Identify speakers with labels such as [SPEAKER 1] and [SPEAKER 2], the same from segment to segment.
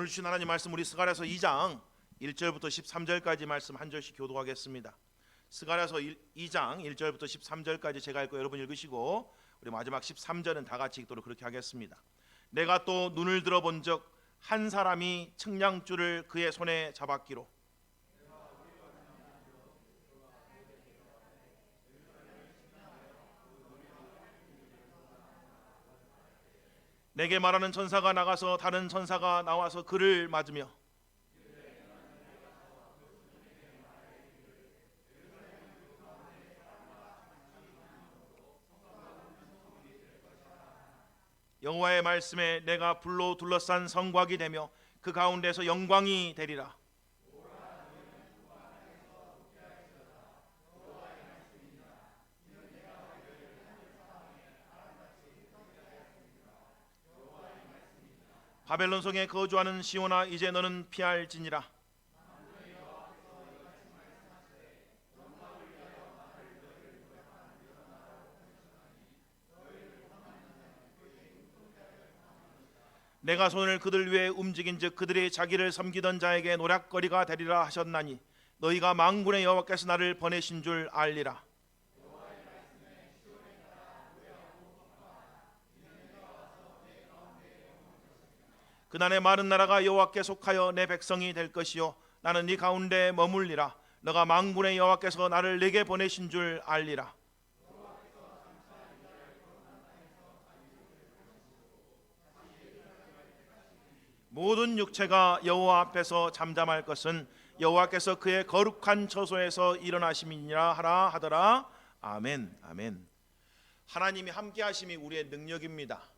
[SPEAKER 1] 오늘 주신 하나님 말씀 우리 스가랴서 2장 1절부터 13절까지 말씀 한 절씩 교독하겠습니다. 스가랴서 2장 1절부터 13절까지 제가 읽고 여러분 읽으시고 우리 마지막 13절은 다 같이 읽도록 그렇게 하겠습니다. 내가 또 눈을 들어본즉 한 사람이 측량줄을 그의 손에 잡았기로 내게 말하는 천사가 나가서 다른 천사가 나와서 그를 맞으며 여호와의 말씀에 내가 불로 둘러싼 성곽이 되며 그 가운데서 영광이 되리라. 바벨론 성에 거주하는 시온아, 이제 너는 피할지니라. 내가 손을 그들 위에 움직인즉 그들이 자기를 섬기던 자에게 노략거리가 되리라 하셨나니 너희가 만군의 여호와께서 나를 보내신 줄 알리라. 그날의 마른 나라가 여호와께 속하여 내 백성이 될 것이요 나는 네 가운데 머물리라. 너가 만군의 여호와께서 나를 내게 보내신 줄 알리라. 모든 육체가 여호와 앞에서 잠잠할 것은 여호와께서 그의 거룩한 처소에서 일어나심이니라 하라 하더라. 아멘. 아멘. 하나님이 함께하심이 우리의 능력입니다.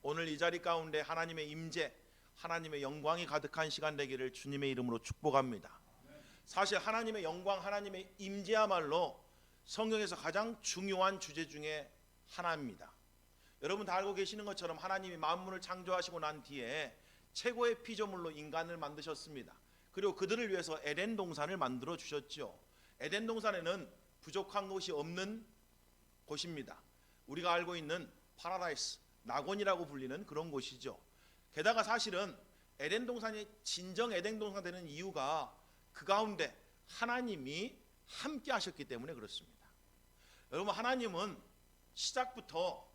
[SPEAKER 1] 오늘 이 자리 가운데 하나님의 임재, 하나님의 영광이 가득한 시간 되기를 주님의 이름으로 축복합니다. 사실 하나님의 영광, 하나님의 임재야말로 성경에서 가장 중요한 주제 중에 하나입니다. 여러분 다 알고 계시는 것처럼 하나님이 만물을 창조하시고 난 뒤에 최고의 피조물로 인간을 만드셨습니다. 그리고 그들을 위해서 에덴 동산을 만들어 주셨죠. 에덴 동산에는 부족한 것이 없는 곳입니다. 우리가 알고 있는 파라다이스, 낙원이라고 불리는 그런 곳이죠. 게다가 사실은 에덴 동산이 진정 에덴 동산 되는 이유가 그 가운데 하나님이 함께 하셨기 때문에 그렇습니다. 여러분, 하나님은 시작부터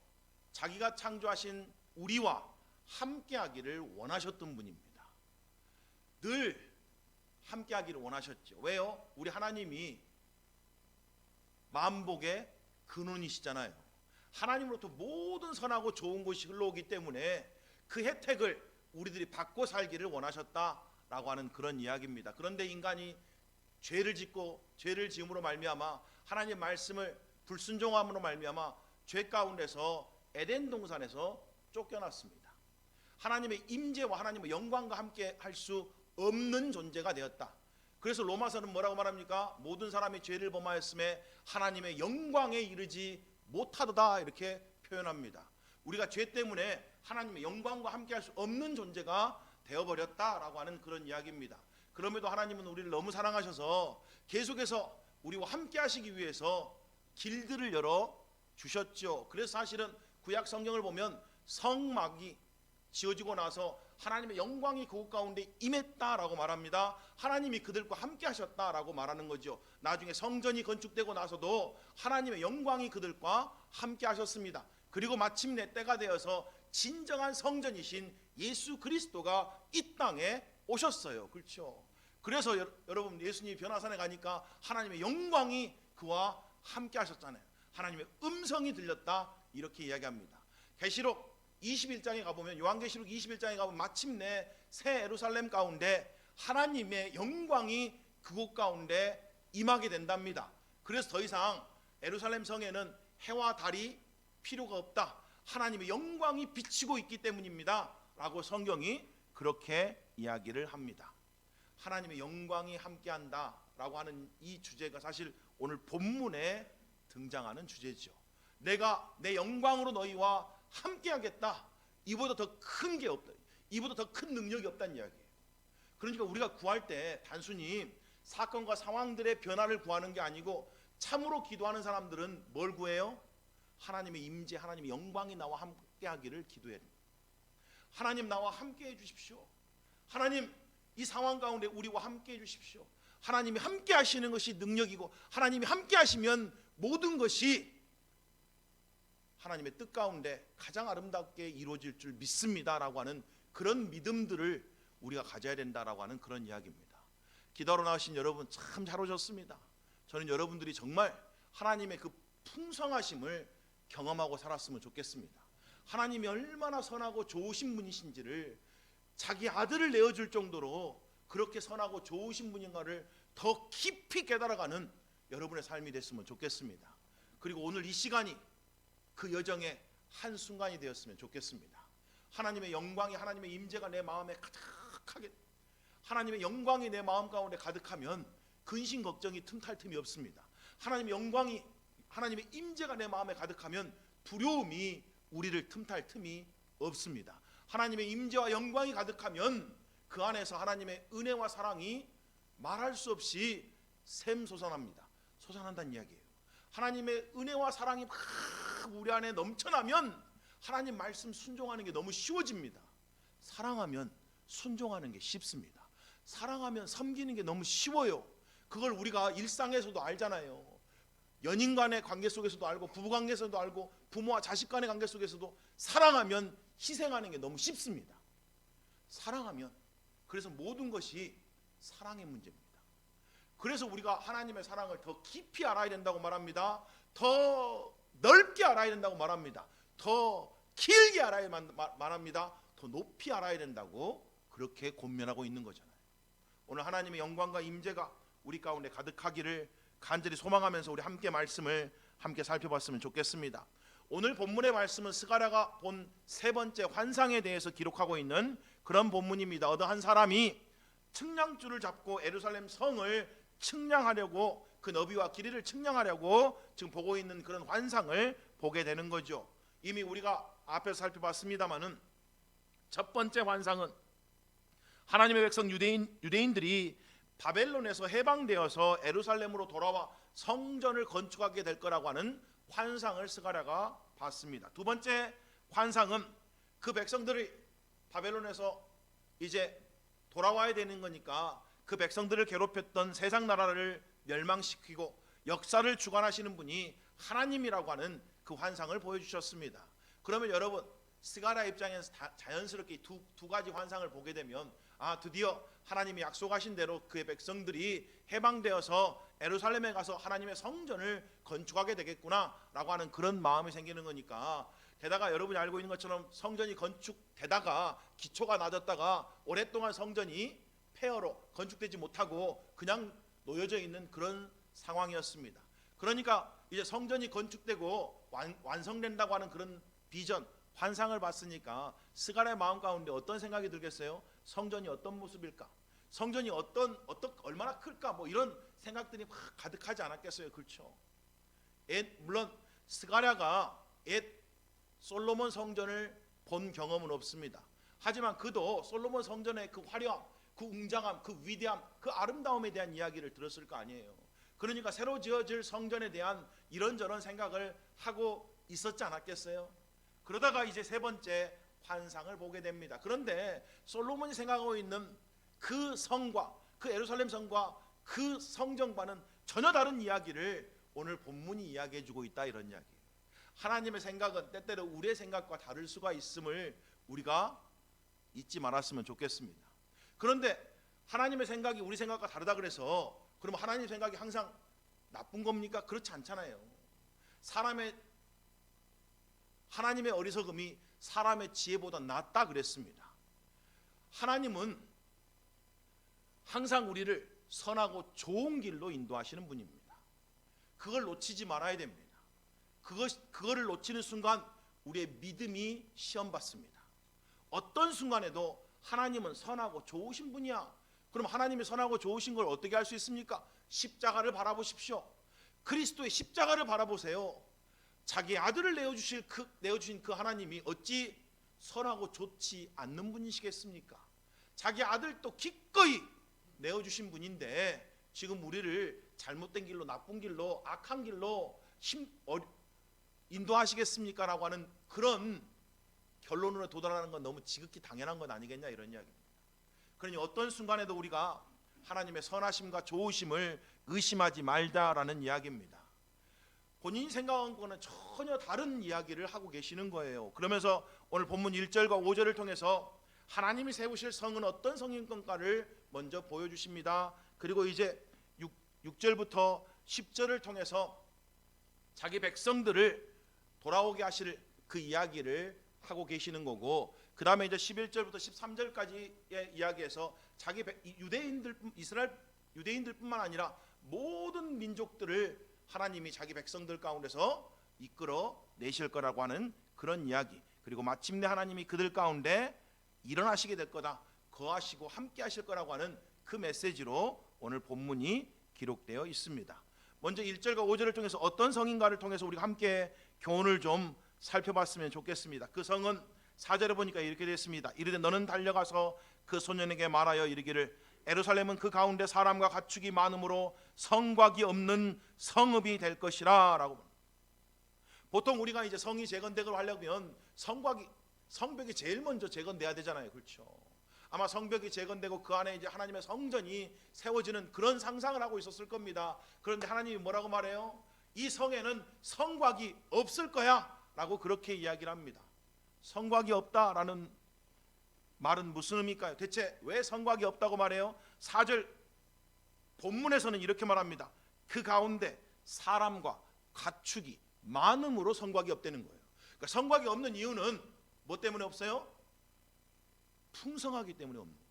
[SPEAKER 1] 자기가 창조하신 우리와 함께 하기를 원하셨던 분입니다. 늘 함께 하기를 원하셨죠. 왜요? 우리 하나님이 만복의 근원이시잖아요. 하나님으로부터 모든 선하고 좋은 것이 흘러오기 때문에 그 혜택을 우리들이 받고 살기를 원하셨다라고 하는 그런 이야기입니다. 그런데 인간이 죄를 짓고 죄를 지음으로 말미암아 하나님의 말씀을 불순종함으로 말미암아 죄 가운데서 에덴 동산에서 쫓겨났습니다. 하나님의 임재와 하나님의 영광과 함께 할 수 없는 존재가 되었다. 그래서 로마서는 뭐라고 말합니까? 모든 사람이 죄를 범하였음에 하나님의 영광에 이르지 못하도다 이렇게 표현합니다. 우리가 죄 때문에 하나님의 영광과 함께 할 수 없는 존재가 되어버렸다라고 하는 그런 이야기입니다. 그럼에도 하나님은 우리를 너무 사랑하셔서 계속해서 우리와 함께 하시기 위해서 길들을 열어 주셨죠. 그래서 사실은 구약 성경을 보면 성막이 지어지고 나서 하나님의 영광이 그곳 가운데 임했다라고 말합니다. 하나님이 그들과 함께 하셨다라고 말하는 거죠. 나중에 성전이 건축되고 나서도 하나님의 영광이 그들과 함께 하셨습니다. 그리고 마침내 때가 되어서 진정한 성전이신 예수 그리스도가 이 땅에 오셨어요. 그렇죠? 그래서 여러분 예수님이 변화산에 가니까 하나님의 영광이 그와 함께 하셨잖아요. 하나님의 음성이 들렸다 이렇게 이야기합니다. 계시록 21장에 가보면, 요한계시록 21장에 가보면 마침내 새 예루살렘 가운데 하나님의 영광이 그곳 가운데 임하게 된답니다. 그래서 더 이상 예루살렘 성에는 해와 달이 필요가 없다. 하나님의 영광이 비치고 있기 때문입니다 라고 성경이 그렇게 이야기를 합니다. 하나님의 영광이 함께한다 라고 하는 이 주제가 사실 오늘 본문에 등장하는 주제죠. 내가 내 영광으로 너희와 함께 하겠다. 이보다 더 큰 게 없다. 이보다 더 큰 능력이 없다는 이야기예요. 그러니까 우리가 구할 때 단순히 사건과 상황들의 변화를 구하는 게 아니고 참으로 기도하는 사람들은 뭘 구해요? 하나님의 임재, 하나님의 영광이 나와 함께 하기를 기도해야 됩니다. 하나님 나와 함께 해 주십시오. 하나님 이 상황 가운데 우리와 함께 해주십시오. 하나님이 함께 하시는 것이 능력이고 하나님이 함께 하시면 모든 것이 하나님의 뜻 가운데 가장 아름답게 이루어질 줄 믿습니다 라고 하는 그런 믿음들을 우리가 가져야 된다라고 하는 그런 이야기입니다. 기도하러 나오신 여러분 참 잘 오셨습니다. 저는 여러분들이 정말 하나님의 그 풍성하심을 경험하고 살았으면 좋겠습니다. 하나님이 얼마나 선하고 좋으신 분이신지를 자기 아들을 내어줄 정도로 그렇게 선하고 좋으신 분인가를 더 깊이 깨달아가는 여러분의 삶이 됐으면 좋겠습니다. 그리고 오늘 이 시간이 그 여정의 한순간이 되었으면 좋겠습니다. 하나님의 영광이, 하나님의 임재가 내 마음에 가득하게, 하나님의 영광이 내 마음 가운데 가득하면 근심 걱정이 틈탈 틈이 없습니다. 하나님의 영광이, 하나님의 임재가 내 마음에 가득하면 두려움이 우리를 틈탈 틈이 없습니다. 하나님의 임재와 영광이 가득하면 그 안에서 하나님의 은혜와 사랑이 말할 수 없이 샘솟아납니다. 솟아난다는 이야기예요. 하나님의 은혜와 사랑이 막 우리 안에 넘쳐나면 하나님 말씀 순종하는 게 너무 쉬워집니다. 사랑하면 순종하는 게 쉽습니다. 사랑하면 섬기는 게 너무 쉬워요. 그걸 우리가 일상에서도 알잖아요. 연인 간의 관계 속에서도 알고, 부부 관계에서도 알고, 부모와 자식 간의 관계 속에서도 사랑하면 희생하는 게 너무 쉽습니다. 사랑하면, 그래서 모든 것이 사랑의 문제입니다. 그래서 우리가 하나님의 사랑을 더 깊이 알아야 된다고 말합니다. 더 넓게 알아야 된다고 말합니다. 더 길게 알아야 말합니다. 더 높이 알아야 된다고 그렇게 권면하고 있는 거잖아요. 오늘 하나님의 영광과 임재가 우리 가운데 가득하기를 간절히 소망하면서 우리 함께 말씀을 함께 살펴봤으면 좋겠습니다. 오늘 본문의 말씀은 스가랴가 본 세 번째 환상에 대해서 기록하고 있는 그런 본문입니다. 어느 한 사람이 측량줄을 잡고 예루살렘 성을 측량하려고, 그 너비와 길이를 측량하려고 지금 보고 있는 그런 환상을 보게 되는 거죠. 이미 우리가 앞에서 살펴봤습니다마는 첫 번째 환상은 하나님의 백성 유대인들이 바벨론에서 해방되어서 예루살렘으로 돌아와 성전을 건축하게 될 거라고 하는 환상을 스가랴가 봤습니다. 두 번째 환상은 그 백성들이 바벨론에서 이제 돌아와야 되는 거니까 그 백성들을 괴롭혔던 세상 나라를 멸망시키고 역사를 주관하시는 분이 하나님이라고 하는 그 환상을 보여주셨습니다. 그러면 여러분, 스가랴 입장에서 자연스럽게 두 가지 환상을 보게 되면 드디어 하나님이 약속하신 대로 그의 백성들이 해방되어서 예루살렘에 가서 하나님의 성전을 건축하게 되겠구나 라고 하는 그런 마음이 생기는 거니까, 게다가 여러분이 알고 있는 것처럼 성전이 건축되다가 기초가 낮았다가 오랫동안 성전이 폐허로 건축되지 못하고 그냥 놓여져 있는 그런 상황이었습니다. 그러니까 이제 성전이 건축되고 완성된다고 하는 그런 비전, 환상을 봤으니까 스가랴의 마음 가운데 어떤 생각이 들겠어요? 성전이 어떤 모습일까? 성전이 얼마나 클까? 뭐 이런 생각들이 막 가득하지 않았겠어요? 그렇죠? 물론 스가랴가 솔로몬 성전을 본 경험은 없습니다. 하지만 그도 솔로몬 성전의 그 화려함, 그 웅장함, 그 위대함, 그 아름다움에 대한 이야기를 들었을 거 아니에요. 그러니까 새로 지어질 성전에 대한 이런저런 생각을 하고 있었지 않았겠어요? 그러다가 이제 세 번째 환상을 보게 됩니다. 그런데 솔로몬이 생각하고 있는 그 성과, 그 예루살렘 성과 그 성전과는 전혀 다른 이야기를 오늘 본문이 이야기해주고 있다, 이런 이야기예요. 하나님의 생각은 때때로 우리의 생각과 다를 수가 있음을 우리가 잊지 말았으면 좋겠습니다. 그런데 하나님의 생각이 우리 생각과 다르다 그래서 그럼 하나님 생각이 항상 나쁜 겁니까? 그렇지 않잖아요. 하나님의 어리석음이 사람의 지혜보다 낫다 그랬습니다. 하나님은 항상 우리를 선하고 좋은 길로 인도하시는 분입니다. 그걸 놓치지 말아야 됩니다. 그거를 놓치는 순간 우리의 믿음이 시험받습니다. 어떤 순간에도 하나님은 선하고 좋으신 분이야. 그럼 하나님이 선하고 좋으신 걸 어떻게 할 수 있습니까? 십자가를 바라보십시오. 그리스도의 십자가를 바라보세요. 자기 아들을 내어주신 그 하나님이 어찌 선하고 좋지 않는 분이시겠습니까? 자기 아들도 기꺼이 내어주신 분인데 지금 우리를 잘못된 길로, 나쁜 길로, 악한 길로 인도하시겠습니까? 라고 하는 그런 결론으로 도달하는 건 너무 지극히 당연한 건 아니겠냐, 이런 이야기입니다. 그러니 어떤 순간에도 우리가 하나님의 선하심과 좋으심을 의심하지 말자라는 이야기입니다. 본인이 생각한 거는 전혀 다른 이야기를 하고 계시는 거예요. 그러면서 오늘 본문 1절과 5절을 통해서 하나님이 세우실 성은 어떤 성인 건가를 먼저 보여주십니다. 그리고 이제 6절부터 10절을 통해서 자기 백성들을 돌아오게 하실 그 이야기를 하고 계시는 거고, 그 다음에 이제 11절부터 13절까지의 이야기에서 자기 이스라엘 유대인들뿐만 아니라 모든 민족들을 하나님이 자기 백성들 가운데서 이끌어 내실 거라고 하는 그런 이야기, 그리고 마침내 하나님이 그들 가운데 일어나시게 될 거다, 거하시고 함께 하실 거라고 하는 그 메시지로 오늘 본문이 기록되어 있습니다. 먼저 1절과 5절을 통해서 어떤 성인가를 통해서 우리가 함께 교훈을 좀 살펴봤으면 좋겠습니다. 그 성은 4절에 보니까 이렇게 되어 있습니다. 이르되 너는 달려가서 그 소년에게 말하여 이르기를 예루살렘은 그 가운데 사람과 가축이 많으므로 성곽이 없는 성읍이 될 것이라 라고. 보통 우리가 이제 성이 재건축을 하려면 성벽이 제일 먼저 재건돼야 되잖아요. 그렇죠? 아마 성벽이 재건되고 그 안에 이제 하나님의 성전이 세워지는 그런 상상을 하고 있었을 겁니다. 그런데 하나님이 뭐라고 말해요? 이 성에는 성곽이 없을 거야 라고 그렇게 이야기를 합니다. 성곽이 없다라는 말은 무슨 의미일까요? 대체 왜 성곽이 없다고 말해요? 4절 본문에서는 이렇게 말합니다. 그 가운데 사람과 가축이 많음으로 성곽이 없다는 거예요. 그러니까 성곽이 없는 이유는 뭐 때문에 없어요? 풍성하기 때문에 없는 거예요.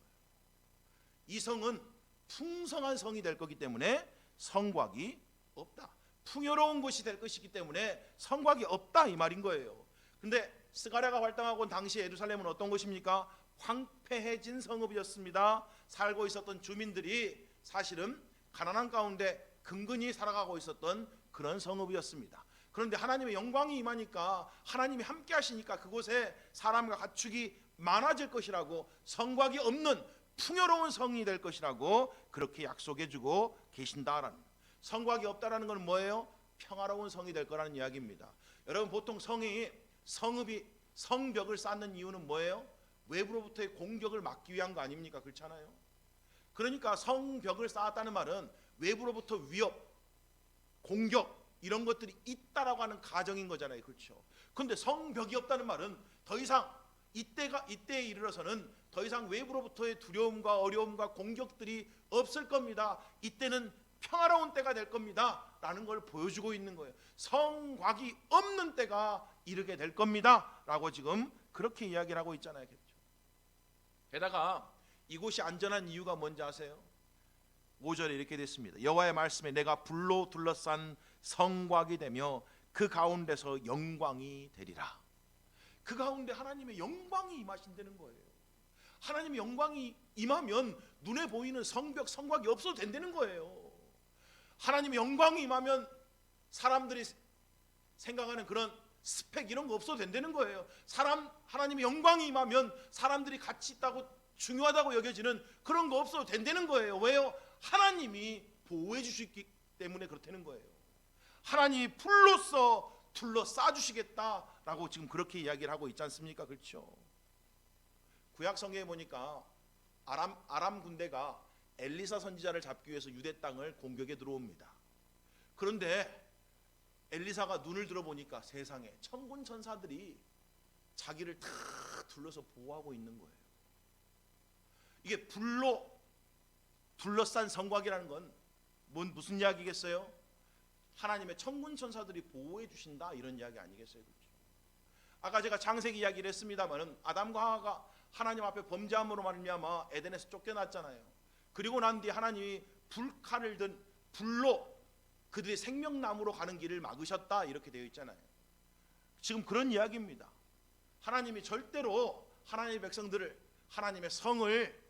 [SPEAKER 1] 이 성은 풍성한 성이 될 거기 때문에 성곽이 없다. 풍요로운 곳이 될 것이기 때문에 성곽이 없다 이 말인 거예요. 근데 스가랴가 활동하고 당시 예루살렘은 어떤 곳입니까? 황폐해진 성읍이었습니다. 살고 있었던 주민들이 사실은 가난한 가운데 근근히 살아가고 있었던 그런 성읍이었습니다. 그런데 하나님의 영광이 임하니까, 하나님이 함께 하시니까 그곳에 사람과 가축이 많아질 것이라고, 성곽이 없는 풍요로운 성이 될 것이라고 그렇게 약속해 주고 계신다라는. 성곽이 없다라는 건 뭐예요? 평화로운 성이 될 거라는 이야기입니다. 여러분, 보통 성읍이 성벽을 쌓는 이유는 뭐예요? 외부로부터의 공격을 막기 위한 거 아닙니까? 그렇잖아요. 그러니까 성벽을 쌓았다는 말은 외부로부터 위협, 공격 이런 것들이 있다라고 하는 가정인 거잖아요. 그렇죠? 그런데 성벽이 없다는 말은 더 이상 이때에 이르러서는 더 이상 외부로부터의 두려움과 어려움과 공격들이 없을 겁니다. 이때는 평화로운 때가 될 겁니다 라는 걸 보여주고 있는 거예요. 성곽이 없는 때가 이르게 될 겁니다 라고 지금 그렇게 이야기를 하고 있잖아요. 게다가 이곳이 안전한 이유가 뭔지 아세요? 5절에 이렇게 됐습니다. 여호와의 말씀에 내가 불로 둘러싼 성곽이 되며 그 가운데서 영광이 되리라. 그 가운데 하나님의 영광이 임하신다는 거예요. 하나님의 영광이 임하면 눈에 보이는 성벽, 성곽이 없어도 된다는 거예요. 하나님의 영광이 임하면 사람들이 생각하는 그런 스펙 이런 거 없어도 된다는 거예요. 하나님의 영광이 임하면 사람들이 가치 있다고 중요하다고 여겨지는 그런 거 없어도 된다는 거예요. 왜요? 하나님이 보호해 주시기 때문에 그렇다는 거예요. 하나님이 불로써 둘러싸 주시겠다라고 지금 그렇게 이야기를 하고 있지 않습니까? 그렇죠? 구약 성경에 보니까 아람 군대가 엘리사 선지자를 잡기 위해서 유대 땅을 공격에 들어옵니다. 그런데 엘리사가 눈을 들어보니까 세상에 천군 천사들이 자기를 다 둘러서 보호하고 있는 거예요. 이게 불로 둘러싼 성곽이라는 건 무슨 이야기겠어요? 하나님의 천군 천사들이 보호해 주신다 이런 이야기 아니겠어요? 그렇죠? 아까 제가 창세기 이야기를 했습니다마는 아담과 하와가 하나님 앞에 범죄함으로 말미암아 에덴에서 쫓겨났잖아요. 그리고 난 뒤에 하나님이 불칼을 든 불로 그들이 생명나무로 가는 길을 막으셨다 이렇게 되어 있잖아요. 지금 그런 이야기입니다. 하나님이 절대로 하나님의 백성들을, 하나님의 성을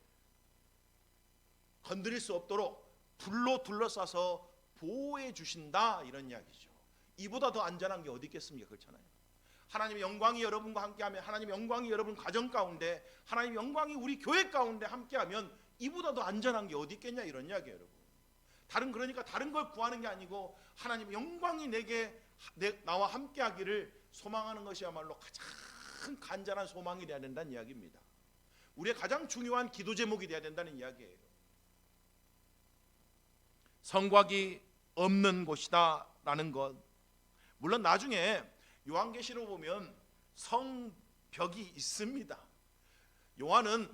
[SPEAKER 1] 건드릴 수 없도록 불로 둘러싸서 보호해 주신다 이런 이야기죠. 이보다 더 안전한 게 어디 있겠습니까? 그렇잖아요. 하나님의 영광이 여러분과 함께하면, 하나님의 영광이 여러분 가정 가운데, 하나님의 영광이 우리 교회 가운데 함께하면 이보다 더 안전한 게 어디 있겠냐 이런 이야기예요. 여러분, 그러니까 다른 걸 구하는 게 아니고 하나님의 영광이 나와 함께하기를 소망하는 것이야말로 가장 간절한 소망이 되어야 된다는 이야기입니다. 우리의 가장 중요한 기도 제목이 되어야 된다는 이야기예요. 성곽이 없는 곳이다 라는 것. 물론 나중에 요한계시록 보면 성벽이 있습니다. 요한은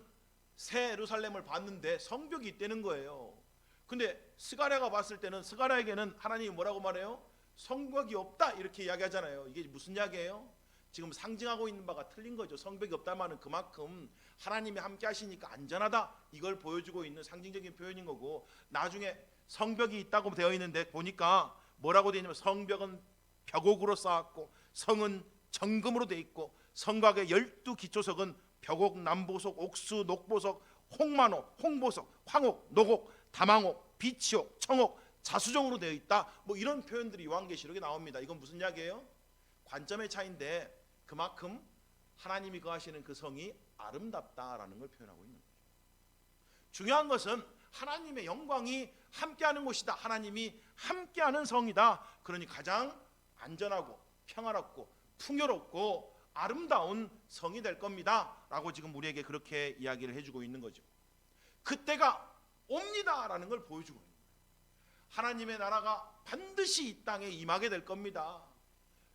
[SPEAKER 1] 새 예루살렘을 봤는데 성벽이 있다는 거예요. 근데 스가랴가 봤을 때는, 스가랴에게는 하나님이 뭐라고 말해요? 성벽이 없다 이렇게 이야기하잖아요. 이게 무슨 이야기예요? 지금 상징하고 있는 바가 틀린 거죠. 성벽이 없다는 그만큼 하나님이 함께 하시니까 안전하다, 이걸 보여주고 있는 상징적인 표현인 거고, 나중에 성벽이 있다고 되어 있는데 보니까 뭐라고 되어 있냐면, 성벽은 벽옥으로 쌓았고 성은 정금으로 되어 있고 성곽의 12기초석은 벽옥, 남보석, 옥수, 녹보석, 홍만호, 홍보석, 황옥, 녹옥, 다망옥, 비치옥, 청옥, 자수정으로 되어 있다. 뭐 이런 표현들이 요한계시록에 나옵니다. 이건 무슨 이야기예요? 관점의 차이인데 그만큼 하나님이 거하시는 그 성이 아름답다라는 걸 표현하고 있는 거죠. 중요한 것은 하나님의 영광이 함께하는 곳이다. 하나님이 함께하는 성이다. 그러니 가장 안전하고 평화롭고 풍요롭고 아름다운 성이 될 겁니다 라고 지금 우리에게 그렇게 이야기를 해주고 있는 거죠. 그때가 옵니다 라는 걸 보여주고 있는 거예요. 하나님의 나라가 반드시 이 땅에 임하게 될 겁니다.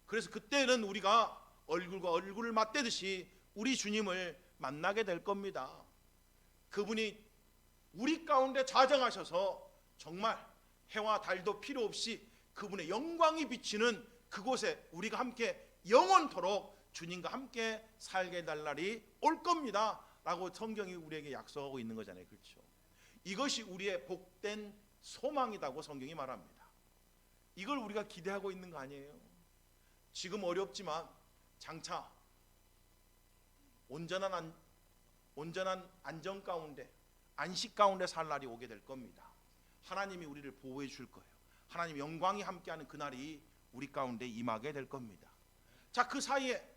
[SPEAKER 1] 그래서 그때는 우리가 얼굴과 얼굴을 맞대듯이 우리 주님을 만나게 될 겁니다. 그분이 우리 가운데 좌정하셔서 정말 해와 달도 필요 없이 그분의 영광이 비치는 그곳에 우리가 함께 영원토록 주님과 함께 살게 될 날이 올 겁니다 라고 성경이 우리에게 약속하고 있는 거잖아요. 그렇죠? 이것이 우리의 복된 소망이라고 성경이 말합니다. 이걸 우리가 기대하고 있는 거 아니에요? 지금 어렵지만 장차 온전한 안정 가운데, 안식 가운데 살 날이 오게 될 겁니다. 하나님이 우리를 보호해 줄 거예요. 하나님 영광이 함께하는 그날이 우리 가운데 임하게 될 겁니다. 자, 그 사이에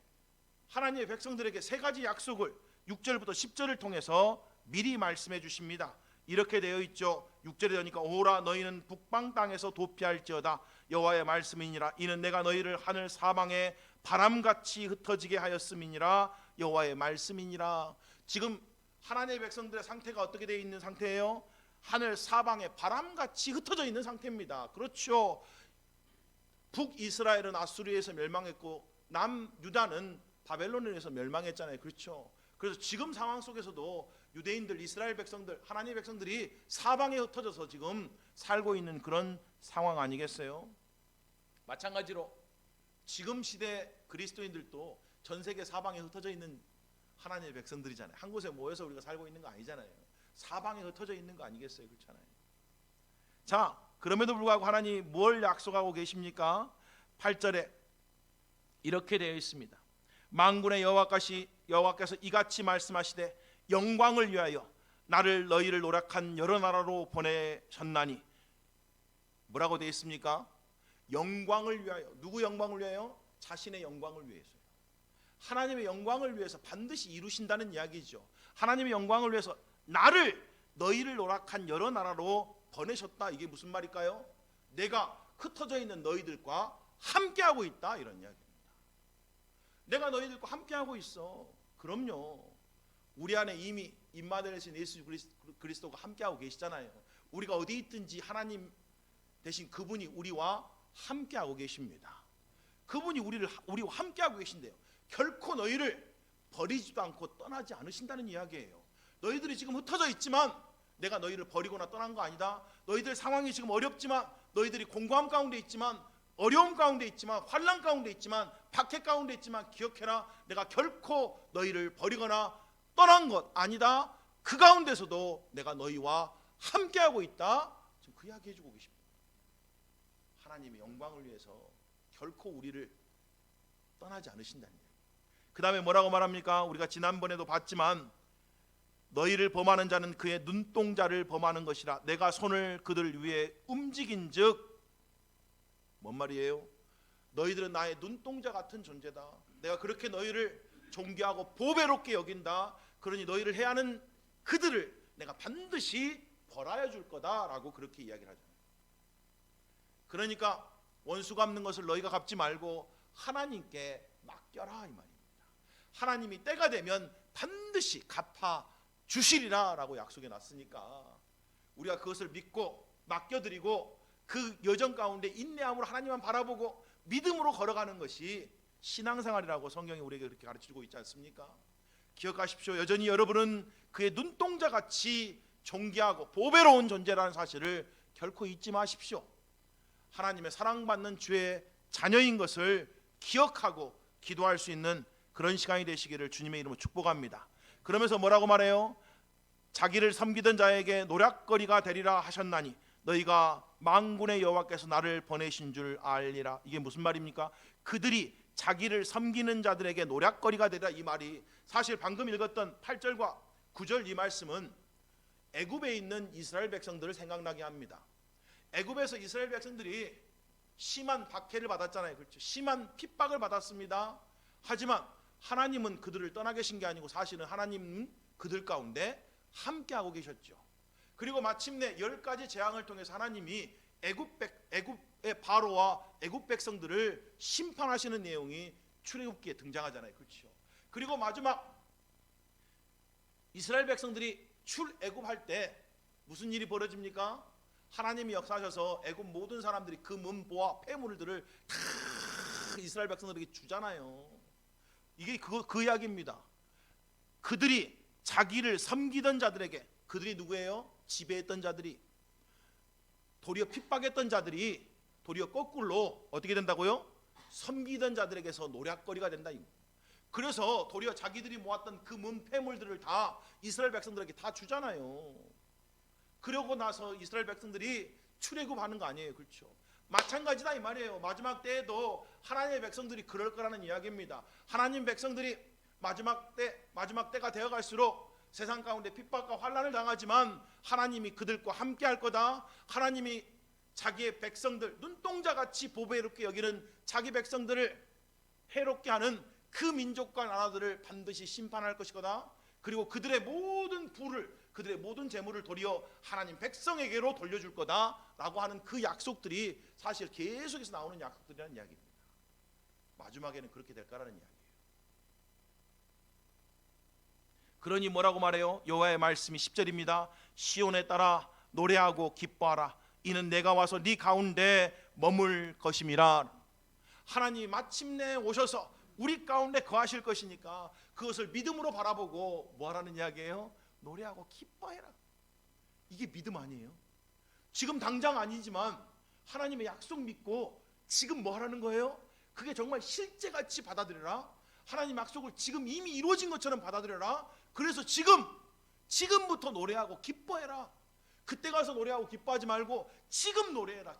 [SPEAKER 1] 하나님의 백성들에게 세 가지 약속을 6절부터 10절을 통해서 미리 말씀해 주십니다. 이렇게 되어 있죠. 6절에 되니까 오라 너희는 북방 땅에서 도피할지어다 여호와의 말씀이니라. 이는 내가 너희를 하늘 사방에 바람같이 흩어지게 하였음이니라. 여호와의 말씀이니라. 지금 하나님의 백성들의 상태가 어떻게 되어 있는 상태예요? 하늘 사방에 바람같이 흩어져 있는 상태입니다. 그렇죠. 북이스라엘은 아수르에서 멸망했고 남유다는 바벨론에 의해서 멸망했잖아요. 그렇죠. 그래서 지금 상황 속에서도 유대인들, 이스라엘 백성들, 하나님의 백성들이 사방에 흩어져서 지금 살고 있는 그런 상황 아니겠어요? 마찬가지로 지금 시대 그리스도인들도 전 세계 사방에 흩어져 있는 하나님의 백성들이잖아요. 한 곳에 모여서 우리가 살고 있는 거 아니잖아요. 사방에 흩어져 있는 거 아니겠어요? 그렇잖아요. 자, 그럼에도 불구하고 하나님이 뭘 약속하고 계십니까? 8절에 이렇게 되어 있습니다. 만군의 여호와께서 이같이 말씀하시되 영광을 위하여 나를 너희를 노력한 여러 나라로 보내셨나니. 뭐라고 되어 있습니까? 영광을 위하여. 누구 영광을 위하여? 자신의 영광을 위해서요. 하나님의 영광을 위해서 반드시 이루신다는 이야기죠. 하나님의 영광을 위해서 나를, 너희를 노력한 여러 나라로 보내셨다. 이게 무슨 말일까요? 내가 흩어져 있는 너희들과 함께하고 있다, 이런 이야기입니다. 내가 너희들과 함께하고 있어. 그럼요. 우리 안에 이미 임마누엘 예수 그리스도가 함께하고 계시잖아요. 우리가 어디 있든지 하나님 대신 그분이 우리와 함께하고 계십니다. 그분이 우리와 함께하고 계신데요. 결코 너희를 버리지도 않고 떠나지 않으신다는 이야기예요. 너희들이 지금 흩어져 있지만 내가 너희를 버리거나 떠난 거 아니다. 너희들 상황이 지금 어렵지만, 너희들이 공고함 가운데 있지만, 어려움 가운데 있지만, 환난 가운데 있지만, 박해 가운데 있지만 기억해라. 내가 결코 너희를 버리거나 떠난 것 아니다. 그 가운데서도 내가 너희와 함께하고 있다. 지금 그 이야기 해주고 계십니다. 하나님의 영광을 위해서 결코 우리를 떠나지 않으신다는 이야기. 그 다음에 뭐라고 말합니까? 우리가 지난번에도 봤지만 너희를 범하는 자는 그의 눈동자를 범하는 것이라. 내가 손을 그들 위에 움직인즉, 뭔 말이에요? 너희들은 나의 눈동자 같은 존재다. 내가 그렇게 너희를 존귀하고 보배롭게 여긴다. 그러니 너희를 해하는 그들을 내가 반드시 벌하여 줄 거다라고 그렇게 이야기를 하잖아요. 그러니까 원수 갚는 것을 너희가 갚지 말고 하나님께 맡겨라, 이 말입니다. 하나님이 때가 되면 반드시 갚아 주시리라라고 약속해 놨으니까 우리가 그것을 믿고 맡겨드리고 그 여정 가운데 인내함으로 하나님만 바라보고 믿음으로 걸어가는 것이 신앙생활이라고 성경이 우리에게 그렇게 가르쳐주고 있지 않습니까? 기억하십시오. 여전히 여러분은 그의 눈동자같이 존귀하고 보배로운 존재라는 사실을 결코 잊지 마십시오. 하나님의 사랑받는 주의 자녀인 것을 기억하고 기도할 수 있는 그런 시간이 되시기를 주님의 이름으로 축복합니다. 그러면서 뭐라고 말해요? 자기를 섬기던 자에게 노략거리가 되리라 하셨나니 너희가 만군의 여호와께서 나를 보내신 줄 알리라. 이게 무슨 말입니까? 그들이 자기를 섬기는 자들에게 노략거리가 되리라. 이 말이 사실 방금 읽었던 8절과 9절 이 말씀은 애굽에 있는 이스라엘 백성들을 생각나게 합니다. 애굽에서 이스라엘 백성들이 심한 박해를 받았잖아요. 그렇죠? 심한 핍박을 받았습니다. 하지만 하나님은 그들을 떠나 계신 게 아니고 사실은 하나님은 그들 가운데 함께하고 계셨죠. 그리고 마침내 10가지 재앙을 통해서 하나님이 애굽의 바로와 애굽 백성들을 심판하시는 내용이 출애굽기에 등장하잖아요. 그렇죠? 그리고 마지막 이스라엘 백성들이 출애굽할 때 무슨 일이 벌어집니까? 하나님이 역사하셔서 애굽 모든 사람들이 그 문보와 폐물들을 다 이스라엘 백성들에게 주잖아요. 이게 그 이야기입니다. 그들이 자기를 섬기던 자들에게, 그들이 누구예요? 지배했던 자들이, 도리어 핍박했던 자들이 도리어 거꾸로 어떻게 된다고요? 섬기던 자들에게서 노략거리가 된다. 그래서 도리어 자기들이 모았던 그 문패물들을 다 이스라엘 백성들에게 다 주잖아요. 그러고 나서 이스라엘 백성들이 출애굽하는 거 아니에요. 그렇죠? 마찬가지다 이 말이에요. 마지막 때에도 하나님의 백성들이 그럴 거라는 이야기입니다. 하나님 백성들이 마지막 때가 되어갈수록 세상 가운데 핍박과 환난을 당하지만 하나님이 그들과 함께 할 거다. 하나님이 자기의 백성들, 눈동자같이 보배롭게 여기는 자기 백성들을 해롭게 하는 그 민족과 나라들을 반드시 심판할 것이거다. 그리고 그들의 모든 부를, 그들의 모든 재물을 도리어 하나님 백성에게로 돌려줄 거다라고 하는 그 약속들이 사실 계속해서 나오는 약속들이라는 이야기입니다. 마지막에는 그렇게 될 거라는 이야기예요. 그러니 뭐라고 말해요? 여호와의 말씀이 10절입니다. 시온에 따라 노래하고 기뻐하라. 이는 내가 와서 네 가운데 머물 것임이라. 하나님이 마침내 오셔서 우리 가운데 거하실 것이니까 그것을 믿음으로 바라보고 뭐 하라는 이야기예요? 노래하고 기뻐해라. 이게 믿음 아니에요? 지금 당장 아니지만 하나님의 약속 믿고 지금 뭐 하라는 거예요? 그게 정말 실제같이 받아들여라. 하나님 약속을 지금 이미 이루어진 것처럼 받아들여라. 그래서 지금부터 노래하고 기뻐해라. 그때 가서 노래하고 기뻐하지 말고 지금 노래해라.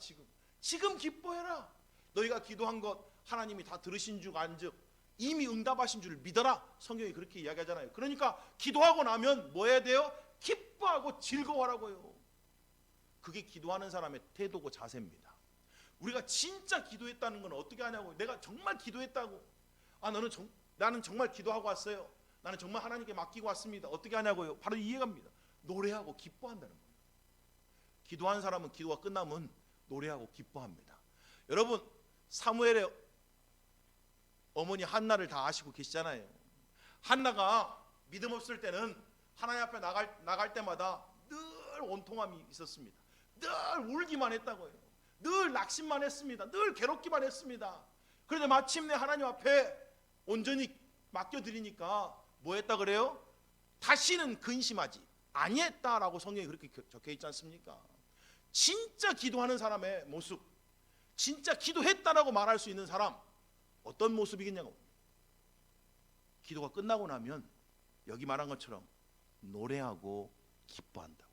[SPEAKER 1] 지금 기뻐해라. 너희가 기도한 것 하나님이 다 들으신 줄 안즉 이미 응답하신 줄 믿어라. 성경이 그렇게 이야기하잖아요. 그러니까 기도하고 나면 뭐 해야 돼요? 기뻐하고 즐거워하라고요. 그게 기도하는 사람의 태도고 자세입니다. 우리가 진짜 기도했다는 건 어떻게 하냐고. 내가 정말 기도했다고. 나는 정말 기도하고 왔어요. 나는 정말 하나님께 맡기고 왔습니다. 어떻게 하냐고요? 바로 이해갑니다. 노래하고 기뻐한다는 거예요. 기도한 사람은 기도가 끝나면 노래하고 기뻐합니다. 여러분, 사무엘의 어머니 한나를 다 아시고 계시잖아요. 한나가 믿음 없을 때는 하나님 앞에 나갈 때마다 늘 원통함이 있었습니다. 늘 울기만 했다고요. 늘 낙심만 했습니다. 늘 괴롭기만 했습니다. 그런데 마침내 하나님 앞에 온전히 맡겨드리니까 뭐 했다 그래요? 다시는 근심하지 아니했다라고 성경에 그렇게 적혀 있지 않습니까? 진짜 기도하는 사람의 모습, 진짜 기도했다라고 말할 수 있는 사람 어떤 모습이겠냐고. 기도가 끝나고 나면 여기 말한 것처럼 노래하고 기뻐한다고.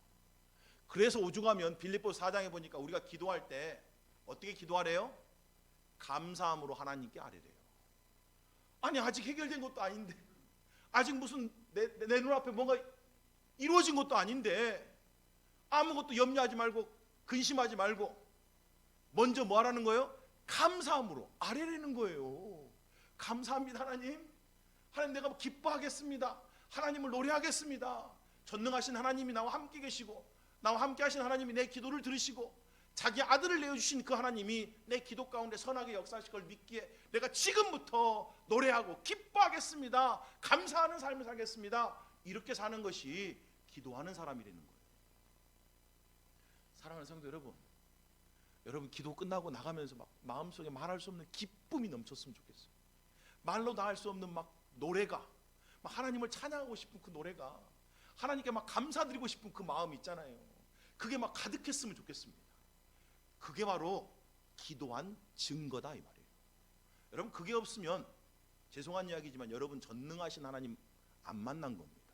[SPEAKER 1] 그래서 오죽하면 빌립보서 4장에 보니까 우리가 기도할 때 어떻게 기도하래요? 감사함으로 하나님께 아뢰래요. 아니 아직 해결된 것도 아닌데, 아직 무슨 내 눈앞에 뭔가 이루어진 것도 아닌데 아무것도 염려하지 말고 근심하지 말고 먼저 뭐 하라는 거예요? 감사함으로 아뢰라는 거예요. 감사합니다 하나님. 하나님 내가 기뻐하겠습니다. 하나님을 노래하겠습니다. 전능하신 하나님이 나와 함께 계시고 나와 함께 하신 하나님이 내 기도를 들으시고 자기 아들을 내어주신 그 하나님이 내 기도 가운데 선하게 역사하실 걸 믿기에 내가 지금부터 노래하고 기뻐하겠습니다. 감사하는 삶을 살겠습니다. 이렇게 사는 것이 기도하는 사람이라는 거예요. 사랑하는 성도 여러분, 여러분 기도 끝나고 나가면서 막 마음속에 말할 수 없는 기쁨이 넘쳤으면 좋겠어요. 말로 다 할 수 없는 막 노래가, 막 하나님을 찬양하고 싶은 그 노래가, 하나님께 막 감사드리고 싶은 그 마음이 있잖아요. 그게 막 가득했으면 좋겠습니다. 그게 바로 기도한 증거다 이 말이에요. 여러분 그게 없으면 죄송한 이야기지만 여러분 전능하신 하나님 안 만난 겁니다.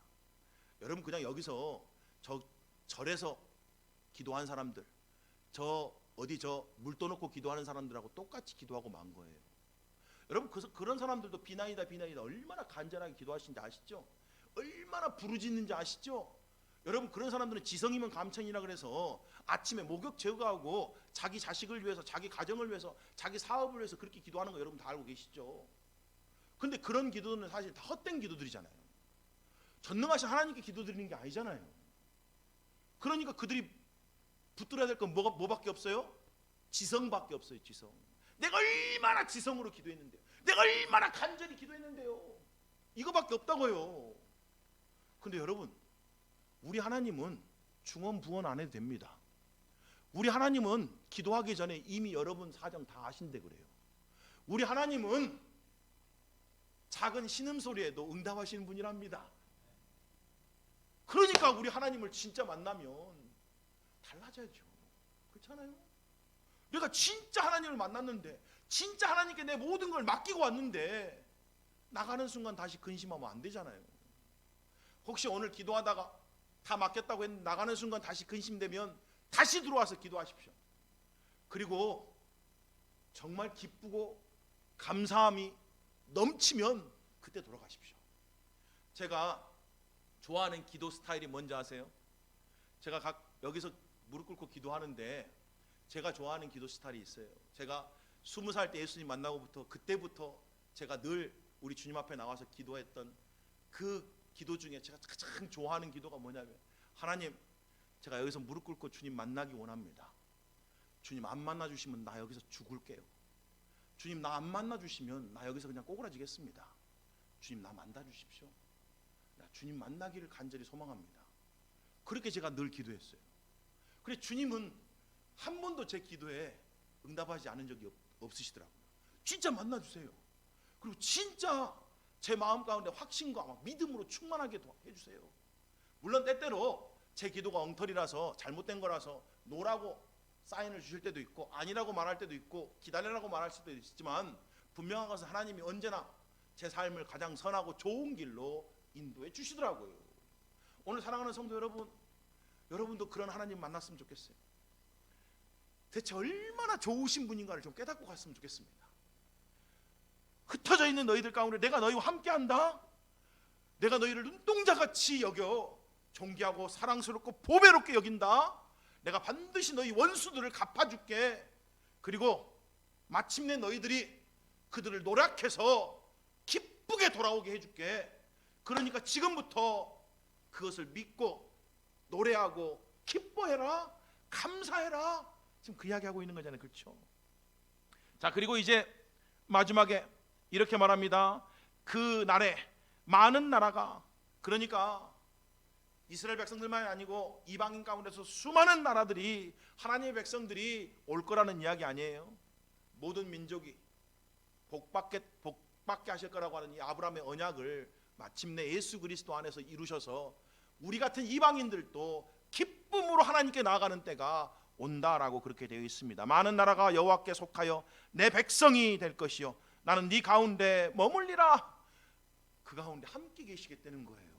[SPEAKER 1] 여러분 그냥 여기서 저 절에서 기도한 사람들, 저 물 떠놓고 기도하는 사람들하고 똑같이 기도하고 만 거예요. 여러분 그런 사람들도 비나이다 얼마나 간절하게 기도하시는지 아시죠? 얼마나 부르짖는지 아시죠? 여러분 그런 사람들은 지성이면 감천이라 그래서 아침에 목욕 제거하고 자기 자식을 위해서, 자기 가정을 위해서, 자기 사업을 위해서 그렇게 기도하는 거 여러분 다 알고 계시죠? 근데 그런 기도는 사실 다 헛된 기도들이잖아요. 전능하신 하나님께 기도드리는 게 아니잖아요. 그러니까 그들이 붙들어야 될 건 뭐밖에 없어요? 지성밖에 없어요. 지성. 내가 얼마나 지성으로 기도했는데요, 내가 얼마나 간절히 기도했는데요, 이거밖에 없다고요. 근데 여러분 우리 하나님은 중언부언 안 해도 됩니다. 우리 하나님은 기도하기 전에 이미 여러분 사정 다 아신데 그래요. 우리 하나님은 작은 신음소리에도 응답하시는 분이랍니다. 그러니까 우리 하나님을 진짜 만나면 달라져야죠. 그렇잖아요? 내가 진짜 하나님을 만났는데, 진짜 하나님께 내 모든 걸 맡기고 왔는데 나가는 순간 다시 근심하면 안 되잖아요. 혹시 오늘 기도하다가 다 맡겼다고 했는데 나가는 순간 다시 근심되면 다시 들어와서 기도하십시오. 그리고 정말 기쁘고 감사함이 넘치면 그때 돌아가십시오. 제가 좋아하는 기도 스타일이 뭔지 아세요? 제가 여기서 무릎 꿇고 기도하는데 제가 좋아하는 기도 스타일이 있어요. 제가 20살 때 예수님 만나고부터 그때부터 제가 늘 우리 주님 앞에 나와서 기도했던 그 기도 중에 제가 가장 좋아하는 기도가 뭐냐면, 하나님 제가 여기서 무릎 꿇고 주님 만나기 원합니다. 주님 안 만나주시면 나 여기서 죽을게요. 주님 나 안 만나주시면 나 여기서 그냥 꼬꾸라지겠습니다. 주님 나 만나주십시오. 나 주님 만나기를 간절히 소망합니다. 그렇게 제가 늘 기도했어요. 그래 주님은 한 번도 제 기도에 응답하지 않은 적이 없으시더라고요. 진짜 만나주세요. 그리고 진짜 제 마음 가운데 확신과 믿음으로 충만하게 해주세요. 물론 때때로 제 기도가 엉터리라서 잘못된 거라서 노라고 사인을 주실 때도 있고 아니라고 말할 때도 있고 기다리라고 말할 수도 있지만, 분명한 것은 하나님이 언제나 제 삶을 가장 선하고 좋은 길로 인도해 주시더라고요. 오늘 사랑하는 성도 여러분, 여러분도 그런 하나님 만났으면 좋겠어요. 대체 얼마나 좋으신 분인가를 좀 깨닫고 갔으면 좋겠습니다. 흩어져 있는 너희들 가운데 내가 너희와 함께한다, 내가 너희를 눈동자같이 여겨 존귀하고 사랑스럽고 보배롭게 여긴다, 내가 반드시 너희 원수들을 갚아줄게, 그리고 마침내 너희들이 그들을 노력해서 기쁘게 돌아오게 해줄게. 그러니까 지금부터 그것을 믿고 노래하고 기뻐해라, 감사해라. 지금 그 이야기하고 있는 거잖아요. 그렇죠? 자, 그리고 이제 마지막에 이렇게 말합니다. 그 날에 많은 나라가, 그러니까 이스라엘 백성들만이 아니고 이방인 가운데서 수많은 나라들이, 하나님의 백성들이 올 거라는 이야기 아니에요. 모든 민족이 복받게 하실 거라고 하는 이 아브라함의 언약을 마침내 예수 그리스도 안에서 이루셔서 우리 같은 이방인들도 기쁨으로 하나님께 나아가는 때가 온다라고 그렇게 되어 있습니다. 많은 나라가 여호와께 속하여 내 백성이 될 것이요 나는 네 가운데 머물리라. 그 가운데 함께 계시겠다는 거예요.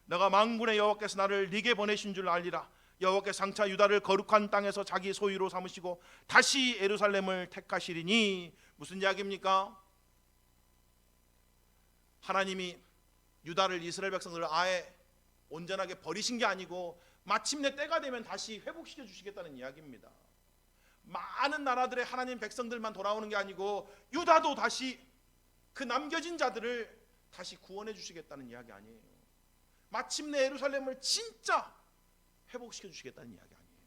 [SPEAKER 1] 내가 만군의 여호와께서 나를 네게 보내신 줄 알리라. 여호와께서 장차 유다를 거룩한 땅에서 자기 소유로 삼으시고 다시 예루살렘을 택하시리니. 무슨 이야기입니까? 하나님이 유다를, 이스라엘 백성들을 아예 온전하게 버리신 게 아니고 마침내 때가 되면 다시 회복시켜 주시겠다는 이야기입니다. 많은 나라들의 하나님 백성들만 돌아오는 게 아니고 유다도 다시 그 남겨진 자들을 다시 구원해 주시겠다는 이야기 아니에요. 마침내 예루살렘을 진짜 회복시켜 주시겠다는 이야기 아니에요.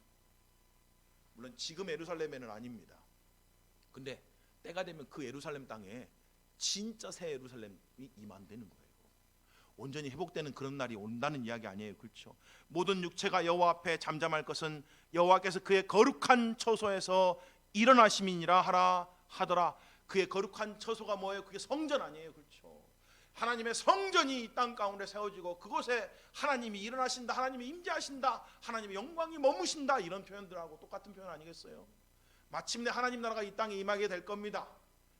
[SPEAKER 1] 물론 지금 예루살렘에는 아닙니다. 근데 때가 되면 그 예루살렘 땅에 진짜 새 예루살렘이 임한다는 거예요. 온전히 회복되는 그런 날이 온다는 이야기 아니에요. 그렇죠? 모든 육체가 여호와 앞에 잠잠할 것은 여호와께서 그의 거룩한 처소에서 일어나심이니라 하라 하더라. 그의 거룩한 처소가 뭐예요? 그게 성전 아니에요. 그렇죠? 하나님의 성전이 이 땅 가운데 세워지고 그곳에 하나님이 일어나신다, 하나님이 임재하신다, 하나님의 영광이 머무신다, 이런 표현들하고 똑같은 표현 아니겠어요? 마침내 하나님 나라가 이 땅에 임하게 될 겁니다.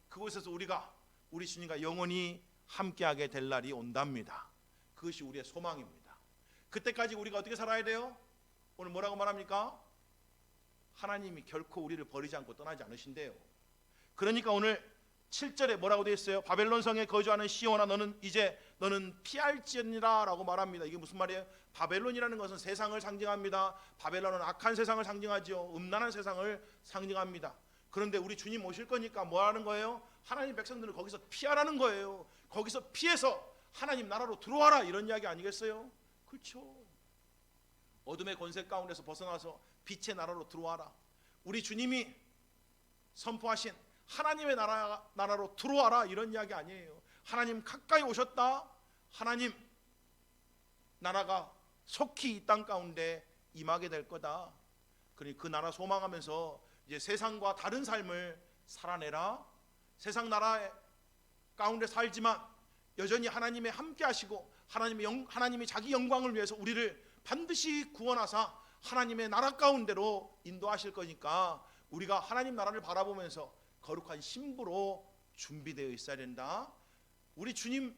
[SPEAKER 1] 그곳에서 우리 주님과 영원히 함께하게 될 날이 온답니다. 그것이 우리의 소망입니다. 그때까지 우리가 어떻게 살아야 돼요? 오늘 뭐라고 말합니까? 하나님이 결코 우리를 버리지 않고 떠나지 않으신대요. 그러니까 오늘 7절에 뭐라고 되어 있어요? 바벨론 성에 거주하는 시온아, 너는 피할지니라 라고 말합니다. 이게 무슨 말이에요? 바벨론이라는 것은 세상을 상징합니다. 바벨론은 악한 세상을 상징하죠. 음란한 세상을 상징합니다. 그런데 우리 주님 오실 거니까 뭐 하는 거예요? 하나님 백성들을 거기서 피하라는 거예요. 거기서 피해서 하나님 나라로 들어와라, 이런 이야기 아니겠어요? 그렇죠. 어둠의 권세 가운데서 벗어나서 빛의 나라로 들어와라. 우리 주님이 선포하신 하나님의 나라로 들어와라, 이런 이야기 아니에요. 하나님 가까이 오셨다. 하나님 나라가 속히 이 땅 가운데 임하게 될 거다. 그러니 그 나라 소망하면서 이제 세상과 다른 삶을 살아내라. 세상 나라 가운데 살지만 여전히 하나님의 함께 하시고 하나님이 자기 영광을 위해서 우리를 반드시 구원하사 하나님의 나라 가운데로 인도하실 거니까 우리가 하나님 나라를 바라보면서 거룩한 신부로 준비되어 있어야 된다. 우리 주님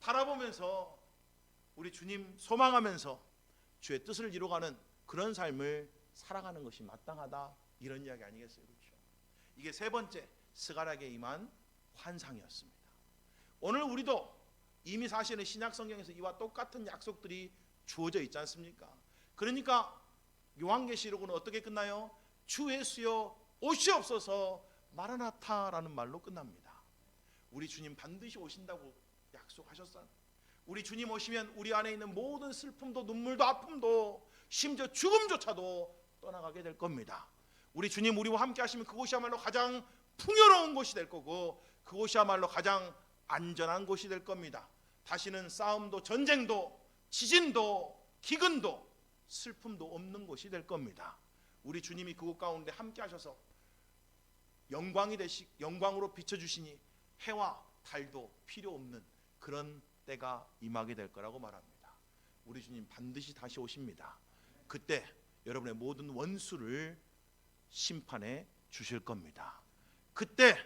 [SPEAKER 1] 바라보면서, 우리 주님 소망하면서 주의 뜻을 이루어가는 그런 삶을 살아가는 것이 마땅하다, 이런 이야기 아니겠어요? 그렇죠? 이게 세 번째 스가랴에게 임한 환상이었습니다. 오늘 우리도 이미 사실은 신약 성경에서 이와 똑같은 약속들이 주어져 있지 않습니까? 그러니까 요한계시록은 어떻게 끝나요? 주 예수여 오시옵소서 마라나타라는 말로 끝납니다. 우리 주님 반드시 오신다고 약속하셨어요. 우리 주님 오시면 우리 안에 있는 모든 슬픔도 눈물도 아픔도 심지어 죽음조차도 떠나가게 될 겁니다. 우리 주님 우리와 함께 하시면 그곳이야말로 가장 풍요로운 곳이 될 거고 그곳이야말로 가장 안전한 곳이 될 겁니다. 다시는 싸움도 전쟁도 지진도 기근도 슬픔도 없는 곳이 될 겁니다. 우리 주님이 그곳 가운데 함께 하셔서 영광으로 비춰주시니 해와 달도 필요 없는 그런 때가 임하게 될 거라고 말합니다. 우리 주님 반드시 다시 오십니다. 그때 여러분의 모든 원수를 심판해 주실 겁니다. 그때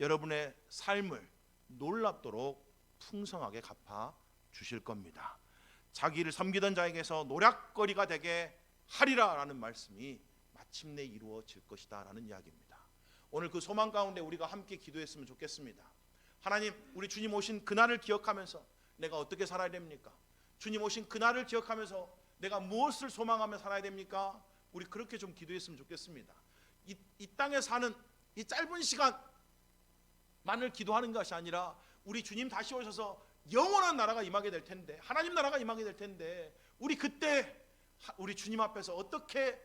[SPEAKER 1] 여러분의 삶을 놀랍도록 풍성하게 갚아 주실 겁니다. 자기를 섬기던 자에게서 노략거리가 되게 하리라라는 말씀이 마침내 이루어질 것이다 라는 이야기입니다. 오늘 그 소망 가운데 우리가 함께 기도했으면 좋겠습니다. 하나님, 우리 주님 오신 그날을 기억하면서 내가 어떻게 살아야 됩니까? 주님 오신 그날을 기억하면서 내가 무엇을 소망하며 살아야 됩니까? 우리 그렇게 좀 기도했으면 좋겠습니다. 이 땅에 사는 이 짧은 시간만을 기도하는 것이 아니라 우리 주님 다시 오셔서 영원한 나라가 임하게 될 텐데, 하나님 나라가 임하게 될 텐데 우리 그때 우리 주님 앞에서 어떻게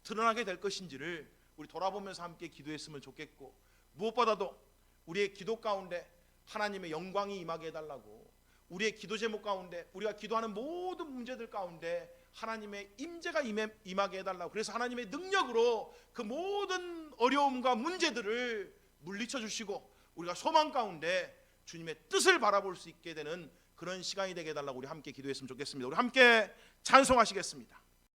[SPEAKER 1] 드러나게 될 것인지를 우리 돌아보면서 함께 기도했으면 좋겠고, 무엇보다도 우리의 기도 가운데 하나님의 영광이 임하게 해달라고, 우리의 기도 제목 가운데 우리가 기도하는 모든 문제들 가운데 하나님의 임재가 임하게 해달라고, 그래서 하나님의 능력으로 그 모든 어려움과 문제들을 물리쳐 주시고 우리가 소망 가운데 주님의 뜻을 바라볼 수 있게 되는 그런 시간이 되게 해달라고 우리 함께 기도했으면 좋겠습니다. 우리 함께 찬송하시겠습니다.